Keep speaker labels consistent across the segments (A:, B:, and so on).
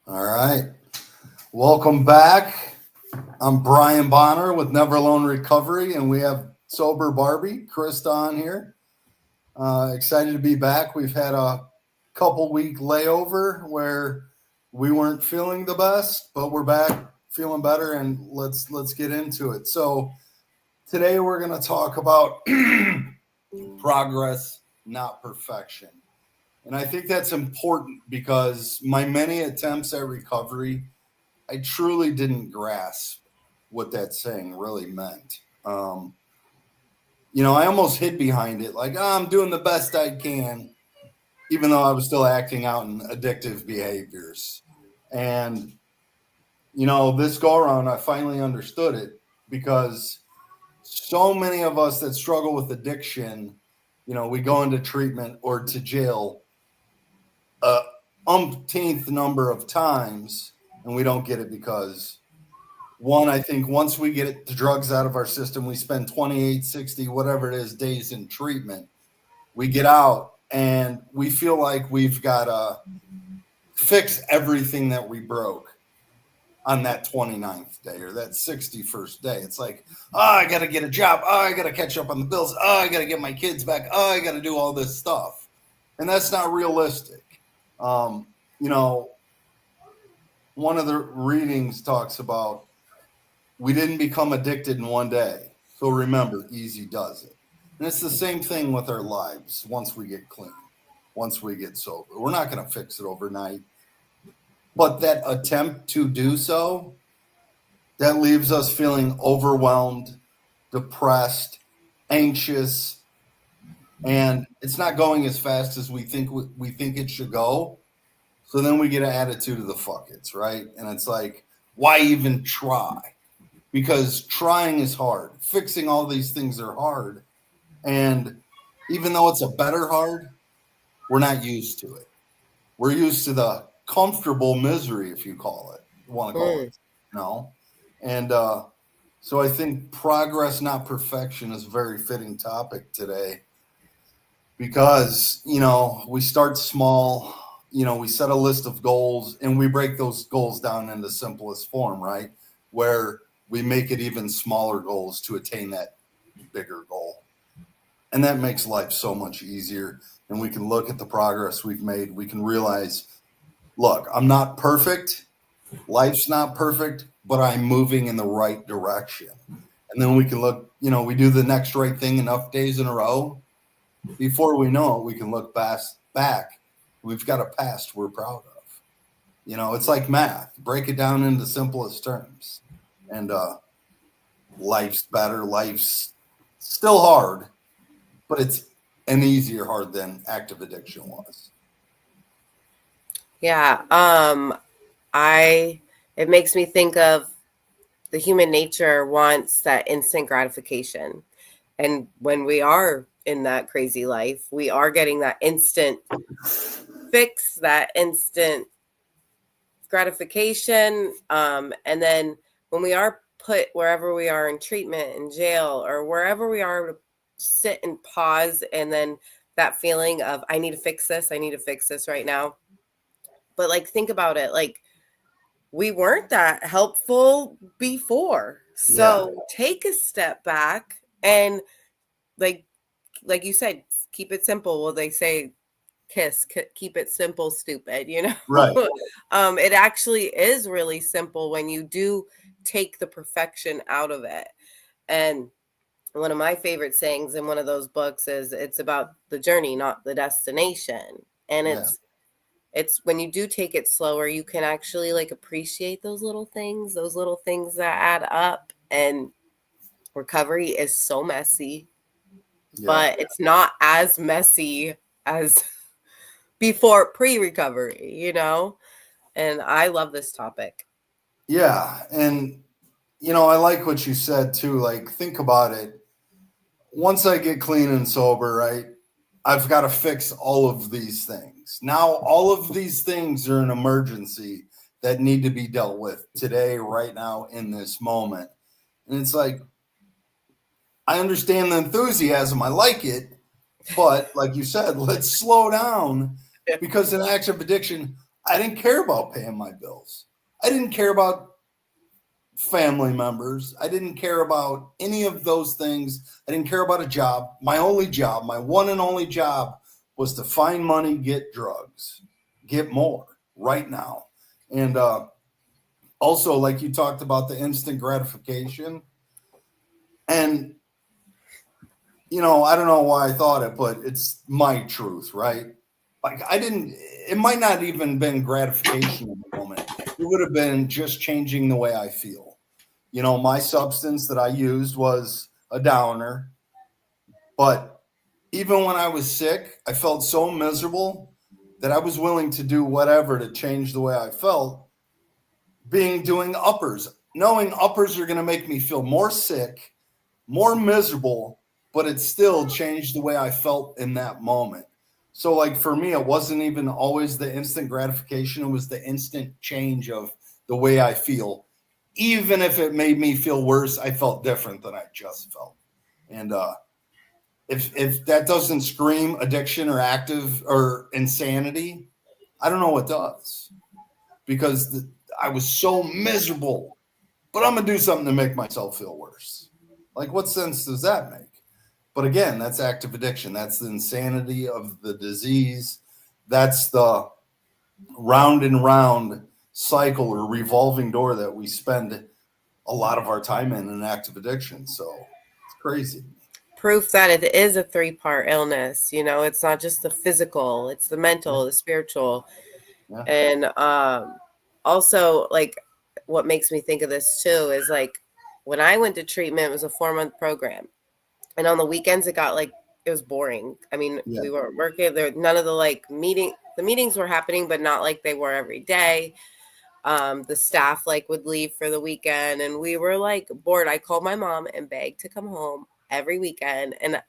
A: All right. Welcome back. I'm Brian Bauner with Never Alone Recovery, and we have sober Barbie, Krista, on here. Excited to be back. We've had a couple week layover where we weren't feeling the best, but we're back feeling better, and let's get into it. So today we're going to talk about progress, not perfection. And I think that's important because my many attempts at recovery, I truly didn't grasp what that saying really meant. I almost hid behind it, like, I'm doing the best I can, even though I was still acting out in addictive behaviors. And, this go around, I finally understood it because so many of us that struggle with addiction, we go into treatment or to jail a umpteenth number of times, and we don't get it because one, I think once we get the drugs out of our system, we spend 28, 60, whatever it is, days in treatment. We get out and we feel like we've got to fix everything that we broke on that 29th day or that 61st day. It's like, I got to get a job. I got to catch up on the bills. I got to get my kids back. I got to do all this stuff. And that's not realistic. One of the readings talks about we didn't become addicted in one day. So remember, easy does it. And it's the same thing with our lives once we get clean, once we get sober. We're not going to fix it overnight. But that attempt to do so, that leaves us feeling overwhelmed, depressed, anxious, and it's not going as fast as we think it should go. So then we get an attitude of the fuck it's, right? And it's like, why even try? Because trying is hard. Fixing all these things are hard. And even though it's a better hard, we're not used to it. We're used to the comfortable misery, if you call it. You want to call it, And so I think progress, not perfection, is a very fitting topic today. Because, we start small. We set a list of goals and we break those goals down into simplest form, right? Where we make it even smaller goals to attain that bigger goal. And that makes life so much easier. And we can look at the progress we've made. We can realize, look, I'm not perfect. Life's not perfect, but I'm moving in the right direction. And then we can look, we do the next right thing enough days in a row. Before we know it, we can look back. We've got a past we're proud of. It's like math. Break it down into simplest terms. And life's better. Life's still hard, but it's an easier hard than active addiction was.
B: Yeah. It makes me think of the human nature wants that instant gratification. And when we are in that crazy life, we are getting that instant fix, that instant gratification. And then when we are put wherever we are in treatment, in jail, or wherever we are to sit and pause, and then that feeling of, I need to fix this right now. But think about it, we weren't that helpful before. So take a step back and like you said, keep it simple. Well, they say keep it simple, stupid,
A: Right.
B: It actually is really simple when you do take the perfection out of it. And one of my favorite sayings in one of those books is, it's about the journey, not the destination. And it's when you do take it slower, you can actually appreciate those little things that add up. And recovery is so messy, but it's not as messy as before pre-recovery, and I love this topic.
A: Yeah. And, I like what you said too. Think about it. Once I get clean and sober, right, I've got to fix all of these things. Now, all of these things are an emergency that need to be dealt with today, right now, in this moment. And it's like, I understand the enthusiasm. I like it. But like you said, let's slow down, because in active addiction, I didn't care about paying my bills. I didn't care about family members. I didn't care about any of those things. I didn't care about a job. My only job, my one and only job, was to find money, get drugs, get more right now. And also, like you talked about the instant gratification. And, I don't know why I thought it, but it's my truth, right? Like, it might not even been gratification in the moment. It would have been just changing the way I feel. My substance that I used was a downer, but even when I was sick, I felt so miserable that I was willing to do whatever to change the way I felt, doing uppers, knowing uppers are going to make me feel more sick, more miserable, but it still changed the way I felt in that moment. So, like, for me, it wasn't even always the instant gratification, it was the instant change of the way I feel. Even if it made me feel worse, I felt different than I just felt. And if that doesn't scream addiction or active or insanity, I don't know what does. Because I was so miserable, but I'm gonna do something to make myself feel worse. Like, what sense does that make? But again, that's active addiction. That's the insanity of the disease. That's the round and round cycle or revolving door that we spend a lot of our time in an active addiction. So it's crazy.
B: Proof that it is a three-part illness. It's not just the physical, it's the mental, the spiritual.
A: Yeah.
B: And also, like, what makes me think of this too is, like, when I went to treatment, it was a 4-month program. And on the weekends, it was boring. I mean,
A: Yeah.
B: we weren't working there. None of the meetings were happening, but not like they were every day. The staff would leave for the weekend, and we were bored. I called my mom and begged to come home every weekend. And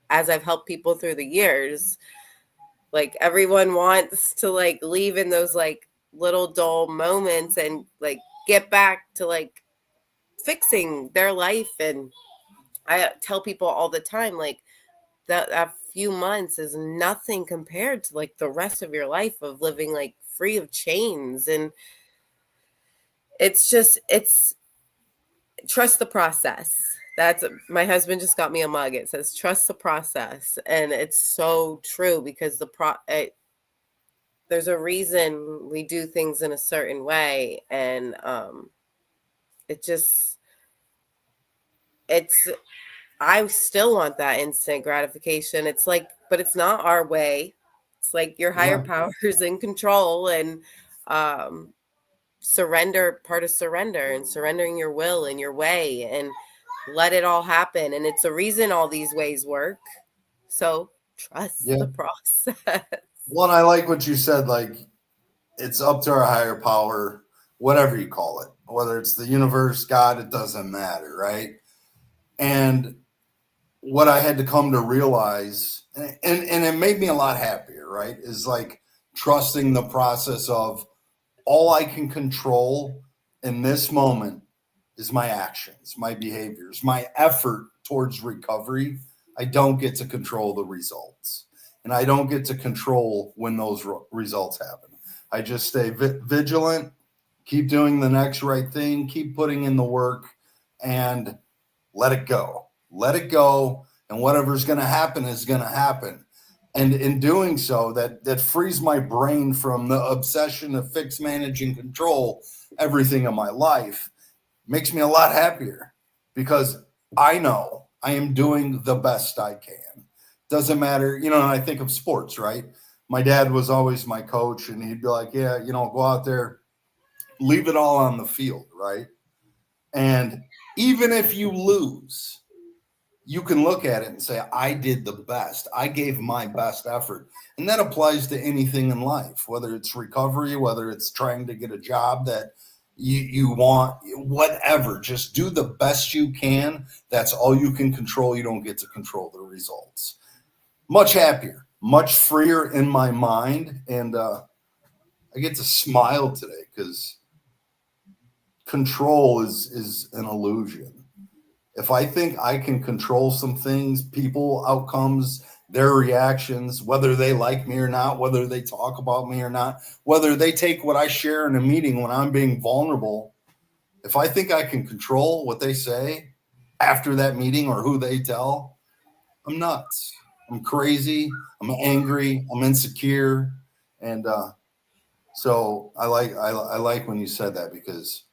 B: as I've helped people through the years, everyone wants to leave in those little dull moments and get back to fixing their life. And I tell people all the time, that few months is nothing compared to the rest of your life of living free of chains. And it's trust the process. That's my husband just got me a mug. It says trust the process, and it's so true because there's a reason we do things in a certain way, and it just it's I still want that instant gratification. But it's not our way. It's your higher power's in control, and part of surrender, and surrendering your will and your way, and let it all happen. And it's a reason all these ways work. So trust the process.
A: Well, and I like what you said. Like, it's up to our higher power, whatever you call it, whether it's the universe, God, it doesn't matter, right? And what I had to come to realize, and it made me a lot happier, right? Is trusting the process of all I can control in this moment is my actions, my behaviors, my effort towards recovery. I don't get to control the results, and I don't get to control when those results happen. I just stay vigilant, keep doing the next right thing, keep putting in the work, and let it go. Let it go, and whatever's going to happen is going to happen. And in doing so, that frees my brain from the obsession to fix, manage, and control everything in my life. Makes me a lot happier because I know I am doing the best I can. Doesn't matter, and I think of sports, right? My dad was always my coach, and he'd be like, yeah, go out there, leave it all on the field, right? And even if you lose, you can look at it and say, I did the best. I gave my best effort. And that applies to anything in life, whether it's recovery, whether it's trying to get a job that you want, whatever. Just do the best you can. That's all you can control. You don't get to control the results. Much happier, much freer in my mind. And I get to smile today because control is an illusion. If I think I can control some things, people, outcomes, their reactions, whether they like me or not, whether they talk about me or not, whether they take what I share in a meeting when I'm being vulnerable. If I think I can control what they say after that meeting or who they tell, I'm nuts. I'm crazy. I'm angry. I'm insecure. And so I like when you said that, because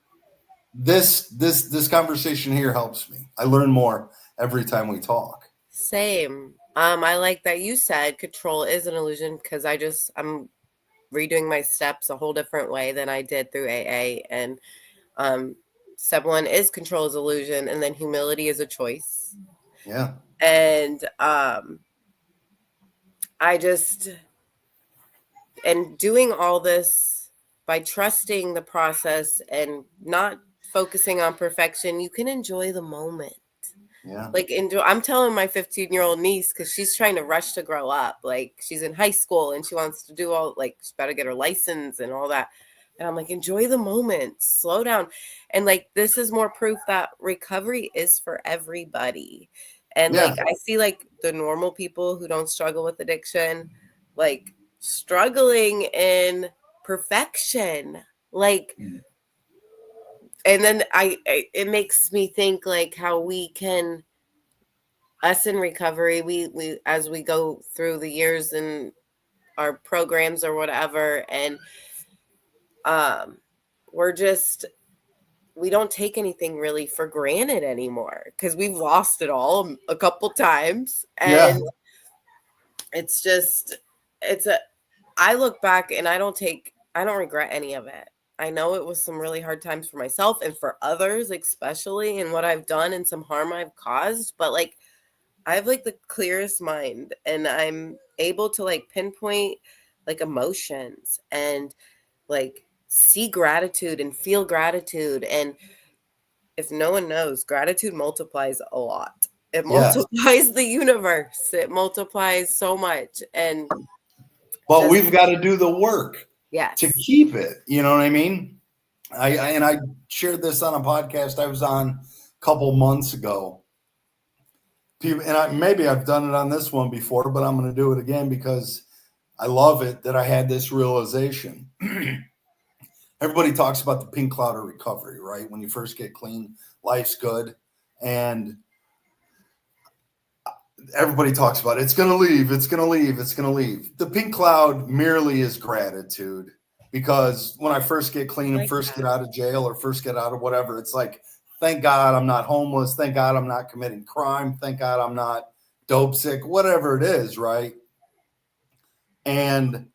A: this conversation here helps me. I learn more every time we talk.
B: Same. I like that you said control is an illusion, because I'm redoing my steps a whole different way than I did through AA. And step one is control is illusion, and then humility is a choice.
A: Yeah.
B: And I just, and doing all this by trusting the process and not focusing on perfection, you can enjoy the moment.
A: Yeah.
B: Like, I'm telling my 15-year-old niece, because she's trying to rush to grow up. Like, she's in high school and she wants to do all, like, she's about to get her license and all that. And I'm like, enjoy the moment, slow down. And like, this is more proof that recovery is for everybody. And
A: Yeah.
B: like, I see like the normal people who don't struggle with addiction, like struggling in perfection. Like, and then it makes me think like how we can, us in recovery, we as we go through the years and our programs or whatever, and um we're just, we don't take anything really for granted anymore, because we've lost it all a couple times.
A: Yeah.
B: And it's just, it's a, I look back and I don't regret any of it. I know it was some really hard times for myself and for others, especially in what I've done and some harm I've caused, but like, I have like the clearest mind, and I'm able to like pinpoint like emotions and like see gratitude and feel gratitude. And if no one knows, gratitude multiplies a lot. It
A: Yes.
B: multiplies the universe. It multiplies so much. And
A: But
B: just,
A: we've got to do the work to
B: yes.
A: keep it. You know what I mean? I shared this on a podcast I was on a couple months ago. People, and maybe I've done it on this one before, but I'm going to do it again because I love it that I had this realization. Everybody talks about the pink cloud of recovery, right? When you first get clean, life's good. And everybody talks about it. It's going to leave. It's going to leave. It's going to leave. The pink cloud merely is gratitude, because when I first get clean and
B: Like
A: first get
B: that.
A: out of jail or first get out of whatever, it's like, thank God I'm not homeless. Thank God I'm not committing crime. Thank God I'm not dope sick, whatever it is, right? And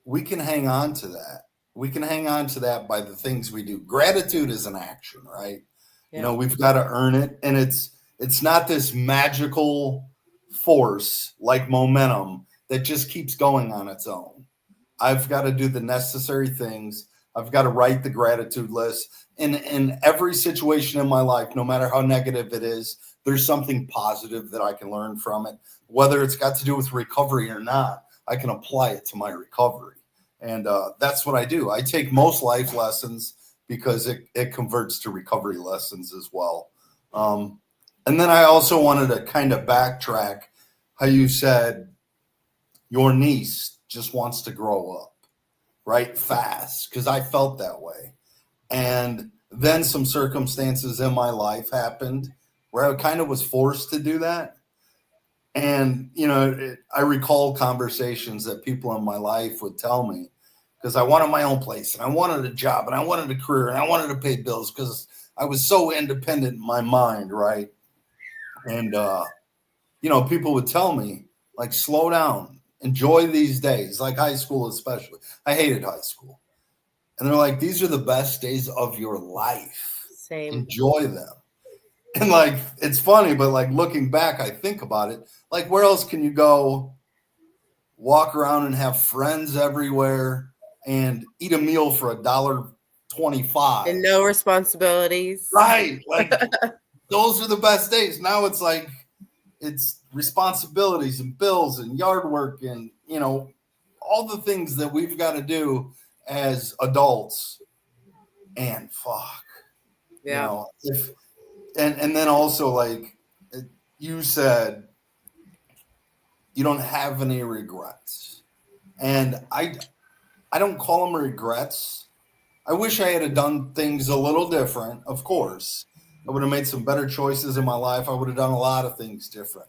A: we can hang on to that. We can hang on to that by the things we do. Gratitude is an action, right? You
B: Yeah.
A: know, we've got to earn it. And it's not this magical force like momentum that just keeps going on its own. I've got to do the necessary things. I've got to write the gratitude list. In every situation in my life, no matter how negative it is, there's something positive that I can learn from it. Whether it's got to do with recovery or not, I can apply it to my recovery. And that's what I do. I take most life lessons because it converts to recovery lessons as well. And then I also wanted to kind of backtrack how you said your niece just wants to grow up, right? Fast, because I felt that way. And then some circumstances in my life happened where I kind of was forced to do that. And, you know, I recall conversations that people in my life would tell me, because I wanted my own place and I wanted a job and I wanted a career and I wanted to pay bills because I was so independent in my mind, right? And, you know, people would tell me, like, slow down, enjoy these days, like high school, especially. I hated high school. And they're like, these are the best days of your life.
B: Same.
A: Enjoy them. And like, it's funny, but like looking back, I think about it. Like, where else can you go walk around and have friends everywhere and eat a meal for $1.25?
B: And no responsibilities.
A: Right. Like, those are the best days. Now it's like, it's responsibilities and bills and yard work and, you know, all the things that we've got to do as adults. And fuck, you
B: Yeah.
A: know, if, and then also, like you said, you don't have any regrets. And I don't call them regrets. I wish I had done things a little different, of course. I would have made some better choices in my life. I would have done a lot of things different.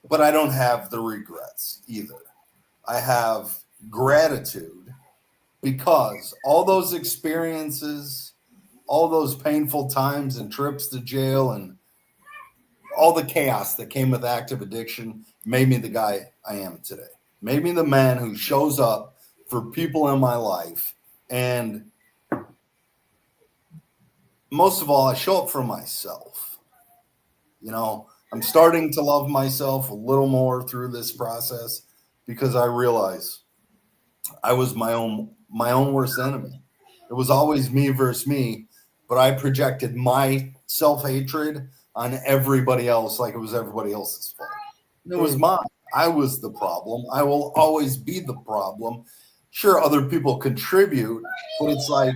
A: But I don't have the regrets either. I have gratitude because all those experiences, all those painful times and trips to jail and all the chaos that came with active addiction made me the guy I am today. Made me the man who shows up for people in my life. And most of all, I show up for myself. You know, I'm starting to love myself a little more through this process because I realize I was my own worst enemy. It was always me versus me, but I projected my self-hatred on everybody else like it was everybody else's fault. And it was mine. I was the problem. I will always be the problem. Sure, other people contribute, but it's like,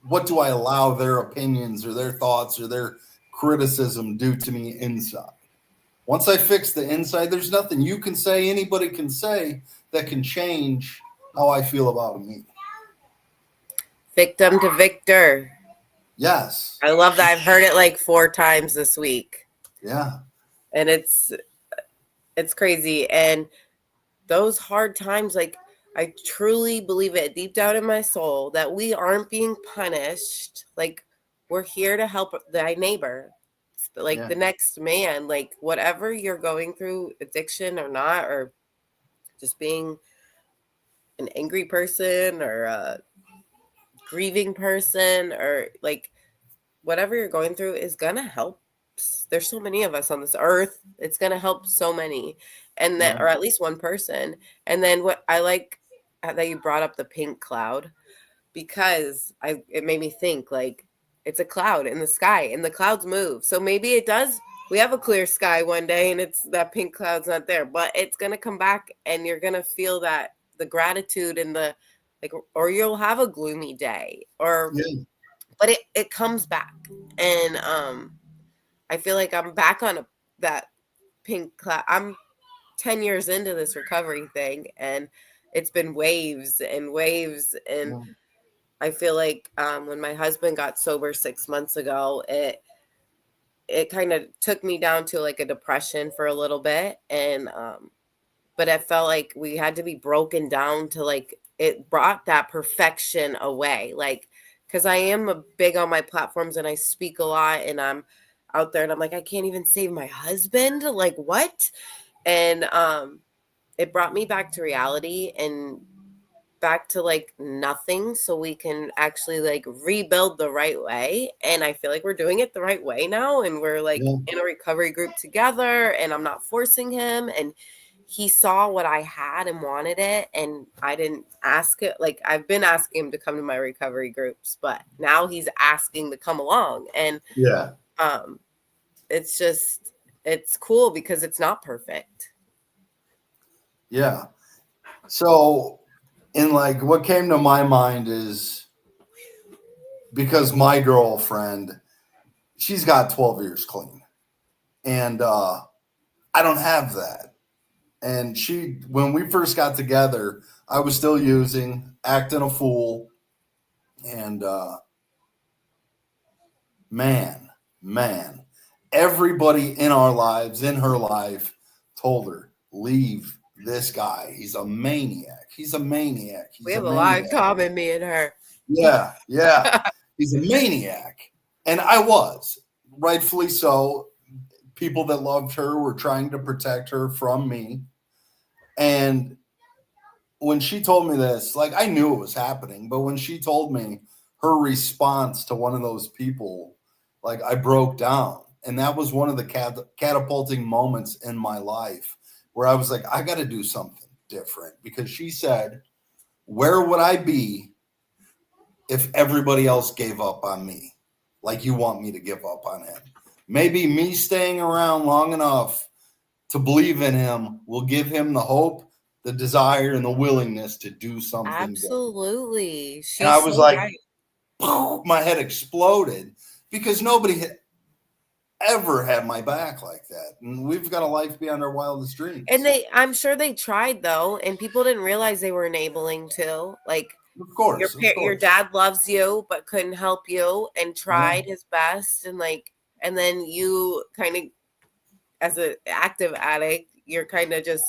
A: what do I allow their opinions or their thoughts or their criticism do to me inside? Once I fix the inside, there's nothing you can say, anybody can say that can change how I feel about me.
B: Victim to victor.
A: Yes.
B: I love that. I've heard it like 4 times this week.
A: Yeah.
B: And it's crazy. And those hard times, like, I truly believe it deep down in my soul that we aren't being punished. Like, we're here to help thy neighbor, like the next man, like whatever you're going through, addiction or not, or just being an angry person or a grieving person, or like whatever you're going through is gonna help. There's so many of us on this earth. It's gonna help so many, and that, or at least one person. And then what I like that you brought up the pink cloud, because it made me think, like, it's a cloud in the sky and the clouds move. So maybe it does. We have a clear sky one day and it's that pink cloud's not there, but it's going to come back and you're going to feel that the gratitude and the, like, or you'll have a gloomy day but it comes back. And I feel like I'm back on that pink cloud. I'm 10 years into this recovery thing and it's been waves and waves. And I feel like when my husband got sober 6 months ago, it kind of took me down to like a depression for a little bit. And but it felt like we had to be broken down to, like, it brought that perfection away. Like, because I am a big on my platforms and I speak a lot and I'm out there and I'm like, I can't even save my husband. Like, what? And it brought me back to reality and back to like nothing, so we can actually like rebuild the right way. And I feel like we're doing it the right way now, and we're like in a recovery group together, and I'm not forcing him, and he saw what I had and wanted it, and I didn't ask it. Like, I've been asking him to come to my recovery groups, but now he's asking to come along. And it's just, it's cool because it's not perfect.
A: Yeah. So, and like what came to my mind is, because my girlfriend, she's got 12 years clean, and I don't have that. And when we first got together, I was still using, acting a fool, and man, everybody in our lives, in her life, told her, leave this guy. He's a maniac. He's a maniac.
B: We have a lot in common, me and her.
A: Yeah. He's a maniac. And I was, rightfully so. People that loved her were trying to protect her from me. And when she told me this, like, I knew it was happening, but when she told me, her response to one of those people, like, I broke down. And that was one of the catapulting moments in my life where I was like, I got to do something different, because she said, where would I be if everybody else gave up on me like you want me to give up on him? Maybe me staying around long enough to believe in him will give him the hope, the desire, and the willingness to do something.
B: Absolutely.
A: And I was so like, right. My head exploded, because nobody had, ever had my back like that. And we've got a life beyond our wildest dreams.
B: And I'm sure they tried though, and people didn't realize they were enabling too. Like,
A: Of course.
B: your dad loves you but couldn't help you and tried his best, and like, and then you kind of, as an active addict, you're kind of just,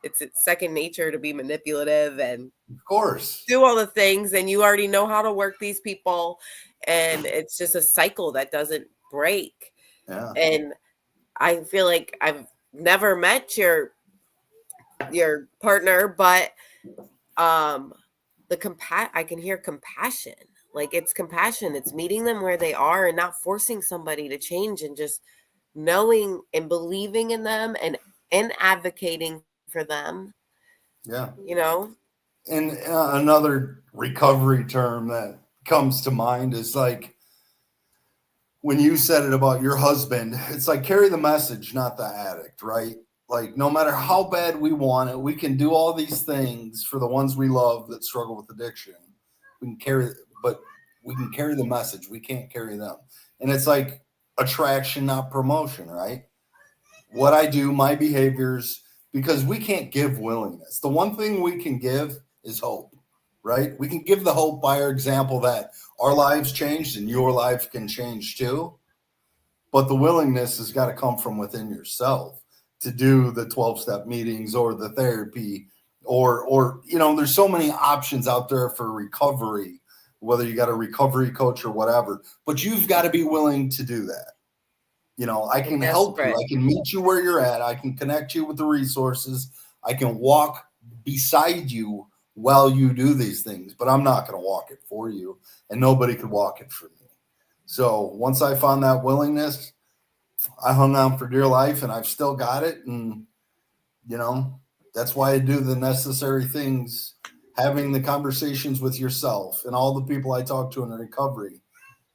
B: it's second nature to be manipulative and
A: Of course.
B: do all the things, and you already know how to work these people, and it's just a cycle that doesn't break.
A: Yeah.
B: And I feel like I've never met your partner, but I can hear compassion. Like, it's compassion. It's meeting them where they are and not forcing somebody to change, and just knowing and believing in them and advocating for them.
A: Yeah.
B: You know?
A: And another recovery term that comes to mind is like when you said it about your husband, it's like carry the message, not the addict, right? Like, no matter how bad we want it, we can do all these things for the ones we love that struggle with addiction. We can carry, but we can carry the message. We can't carry them. And it's like attraction, not promotion, right? What I do, my behaviors, because we can't give willingness. The one thing we can give is hope, right? We can give the hope by our example that our lives changed and your life can change too. But the willingness has got to come from within yourself to do the 12-step meetings or the therapy or there's so many options out there for recovery, whether you got a recovery coach or whatever, but you've got to be willing to do that. I can help you. I can meet you where you're at. I can connect you with the resources. I can walk beside you while you do these things, but I'm not going to walk it for you, and nobody could walk it for me. So once I found that willingness, I hung on for dear life, and I've still got it. And, that's why I do the necessary things, having the conversations with yourself and all the people I talk to in recovery.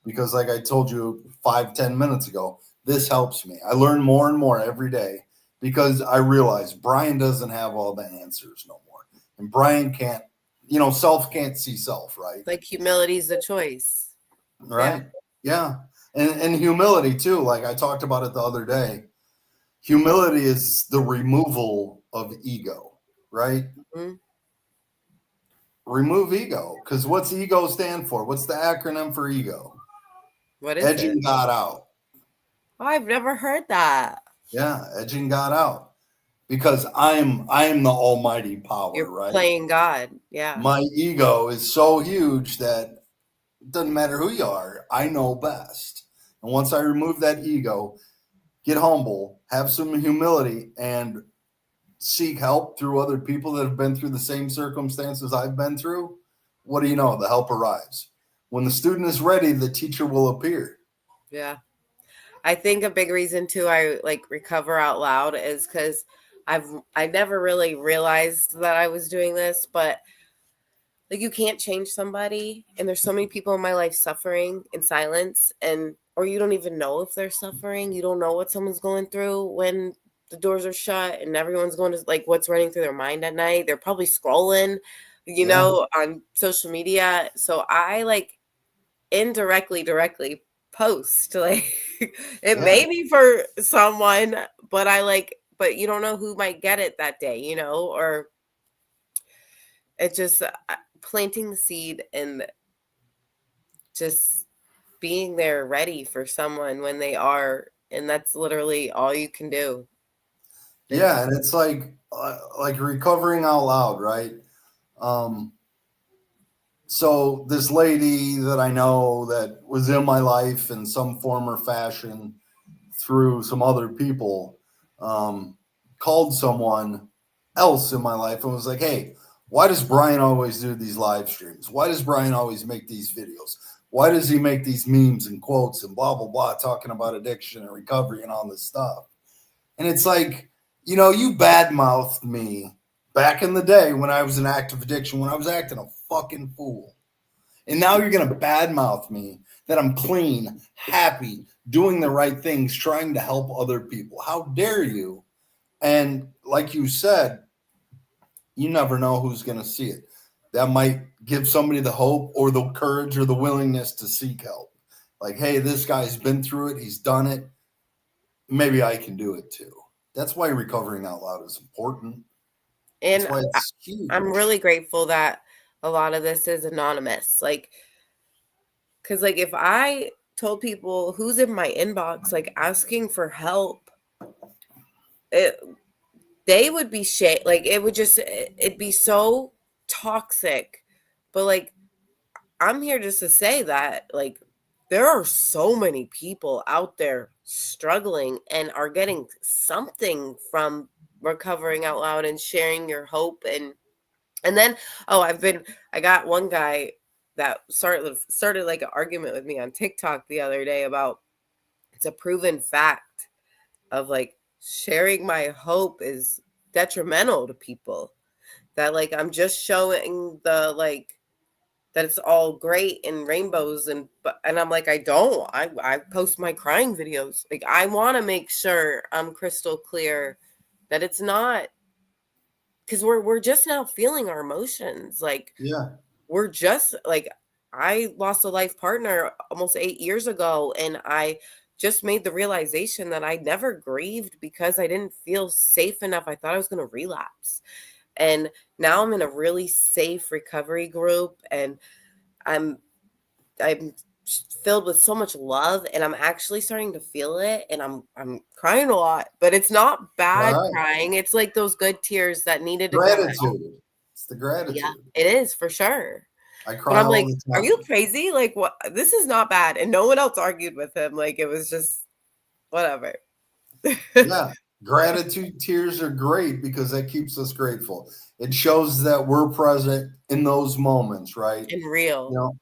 A: Because like I told you 5-10 minutes ago, this helps me. I learn more and more every day because I realize Brian doesn't have all the answers no more. And Brian can't, self can't see self, right?
B: Like, humility is the choice.
A: Right. Yeah. And humility too. Like I talked about it the other day. Humility is the removal of ego, right?
B: Mm-hmm.
A: Remove ego. Because what's ego stand for? What's the acronym for ego?
B: What is
A: Edging
B: it?
A: God out.
B: Oh, I've never heard that.
A: Yeah, edging God out. Because I'm the almighty power,
B: You're
A: right?
B: playing God. Yeah.
A: My ego is so huge that it doesn't matter who you are. I know best. And once I remove that ego, get humble, have some humility, and seek help through other people that have been through the same circumstances I've been through, what do you know? The help arrives. When the student is ready, the teacher will appear.
B: Yeah. I think a big reason too I like recover out loud is because I never really realized that I was doing this, but like, you can't change somebody, and there's so many people in my life suffering in silence, or you don't even know if they're suffering. You don't know what someone's going through when the doors are shut and everyone's going to, like, what's running through their mind at night. They're probably scrolling, on social media. So I like directly post, like, it may be for someone, but you don't know who might get it that day, or it just planting the seed and just being there ready for someone when they are, and that's literally all you can do.
A: Yeah, and it's like recovering out loud, right? So this lady that I know that was in my life in some form or fashion through some other people, called someone else in my life and was like, hey, why does Brian always do these live streams? Why does Brian always make these videos? Why does he make these memes and quotes and blah, blah, blah, talking about addiction and recovery and all this stuff? And it's like, you badmouthed me back in the day when I was in active addiction, when I was acting a fucking fool. And now you're going to badmouth me that I'm clean, happy, doing the right things, trying to help other people. How dare you? And like you said, you never know who's going to see it. That might give somebody the hope or the courage or the willingness to seek help. Like, hey, this guy's been through it. He's done it. maybe I can do it too. That's why recovering out loud is important. That's
B: And
A: why it's huge.
B: I'm really grateful that a lot of this is anonymous. Like, because like if I told people who's in my inbox, like asking for help, they would be like it would just it'd be so toxic. But like I'm here just to say that like there are so many people out there struggling and are getting something from recovering out loud and sharing your hope. And then I got one guy that started like an argument with me on TikTok the other day about it's a proven fact of like sharing my hope is detrimental to people, that like I'm just showing the like that it's all great and rainbows, and I'm like I post my crying videos. Like I want to make sure I'm crystal clear that it's not, because we're just now feeling our emotions. Like
A: Yeah.
B: we're just like, I lost a life partner almost 8 years ago, and I just made the realization that I never grieved because I didn't feel safe enough. I thought I was going to relapse. And now I'm in a really safe recovery group, and I'm I'm filled with so much love, and I'm actually starting to feel it, and I'm crying a lot, but it's not bad
A: All right.
B: crying. It's like those good tears that needed to come out.
A: Gratitude. It's the
B: Yeah,
A: gratitude.
B: it is for sure.
A: I
B: But
A: cry
B: I'm
A: all
B: like,
A: the
B: are you
A: time.
B: crazy? Like, what? This is not bad. And no one else argued with him. Like, it was just whatever.
A: Yeah. Gratitude tears are great because that keeps us grateful. It shows that we're present in those moments, right?
B: And
A: You
B: real.
A: know,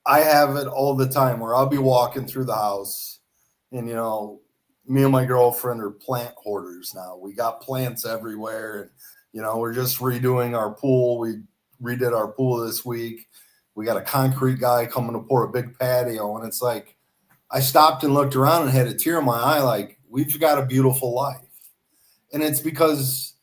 A: I have it all the time where I'll be walking through the house and, me and my girlfriend are plant hoarders now. We got plants everywhere. And, we're just redoing our pool. We redid our pool this week. We got a concrete guy coming to pour a big patio. And it's like, I stopped and looked around and had a tear in my eye. Like, we've got a beautiful life. And it's because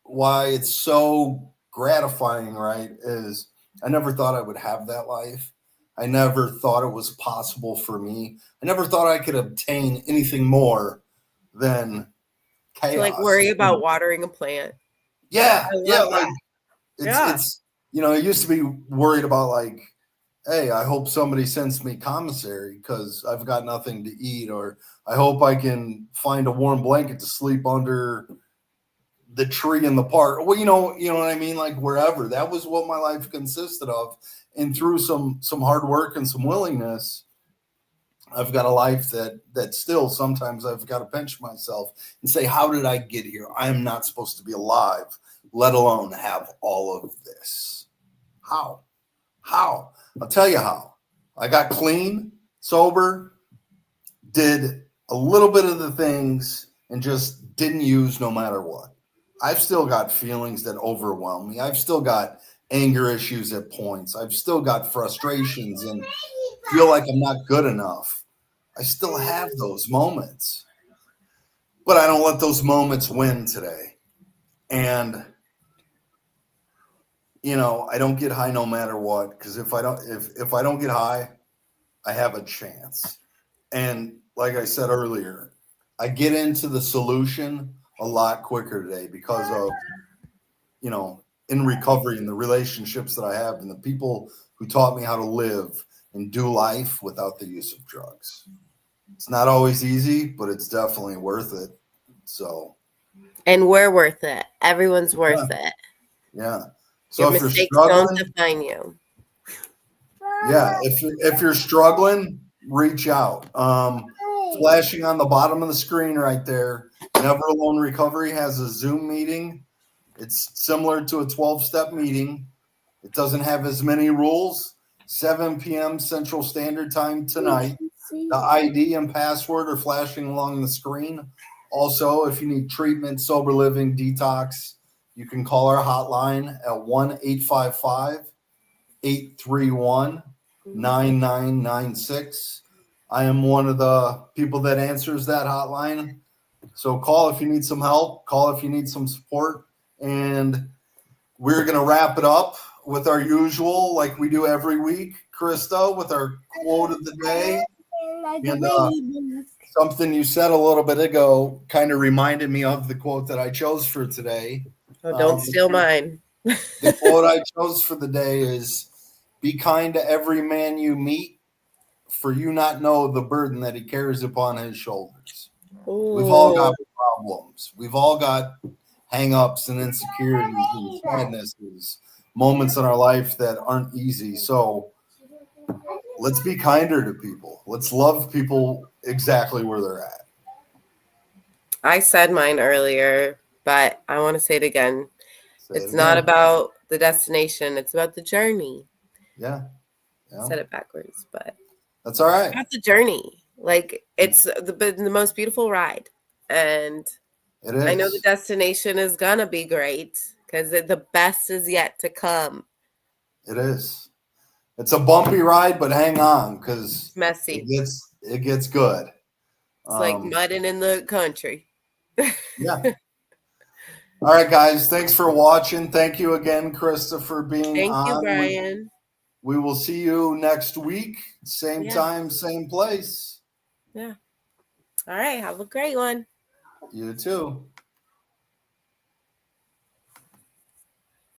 A: why it's so gratifying, right? Is I never thought I would have that life. I never thought it was possible for me. I never thought I could obtain anything more than
B: To like
A: chaos.
B: worry about watering a plant.
A: Yeah,
B: I
A: yeah.
B: love
A: Like
B: that.
A: it's
B: Yeah.
A: it's I used to be worried about like, hey, I hope somebody sends me commissary because I've got nothing to eat, or I hope I can find a warm blanket to sleep under the tree in the park. Well, you know what I mean? Like wherever. That was what my life consisted of. And through some hard work and some willingness, I've got a life that still sometimes I've got to pinch myself and say, how did I get here? I am not supposed to be alive, let alone have all of this. How? How? I'll tell you how. I got clean, sober, did a little bit of the things and just didn't use no matter what. I've still got feelings that overwhelm me. I've still got anger issues at points. I've still got frustrations and feel like I'm not good enough. I still have those moments, but I don't let those moments win today. And I don't get high no matter what, because if I don't get high, I have a chance. And like I said earlier, I get into the solution a lot quicker today because of, in recovery and the relationships that I have and the people who taught me how to live and do life without the use of drugs. It's not always easy, but it's definitely worth it. So,
B: And we're worth it. Everyone's worth
A: yeah.
B: it.
A: Yeah.
B: Your
A: So if you're
B: mistakes don't
A: struggling,
B: define you.
A: yeah, if you're struggling, reach out. Flashing on the bottom of the screen right there. Never Alone Recovery has a Zoom meeting. It's similar to a 12-step meeting. It doesn't have as many rules. 7 p.m. Central Standard Time tonight. The ID and password are flashing along the screen. Also, if you need treatment, sober living, detox, you can call our hotline at 1-855-831-9996. I am one of the people that answers that hotline. So call if you need some help, call if you need some support. And we're going to wrap it up with our usual, like we do every week, Krista, with our quote of the day. And Something you said a little bit ago kind of reminded me of the quote that I chose for today.
B: Oh, don't steal mine.
A: The quote I chose for the day is, "Be kind to every man you meet, for you not know the burden that he carries upon his shoulders." We've all got problems. We've all got hang-ups and insecurities and sadnesses, moments in our life that aren't easy. So let's be kinder to people. Let's love people exactly where they're at.
B: I said mine earlier, but I want to say it again. It's not
A: again.
B: about the destination. It's about the journey.
A: Yeah.
B: I said it backwards, but
A: that's all right.
B: It's about the journey. Like, it's the most beautiful ride. And
A: it is.
B: I know the destination is going to be great because the best is yet to come.
A: It is. It's a bumpy ride, but hang on, because
B: messy.
A: It gets good.
B: It's like mudding in the country.
A: Yeah. All right, guys. Thanks for watching. Thank you again, Krista, for being on.
B: Thank you, Brian.
A: We will see you next week. Same time, same place.
B: Yeah. All right. Have a great one.
A: You too.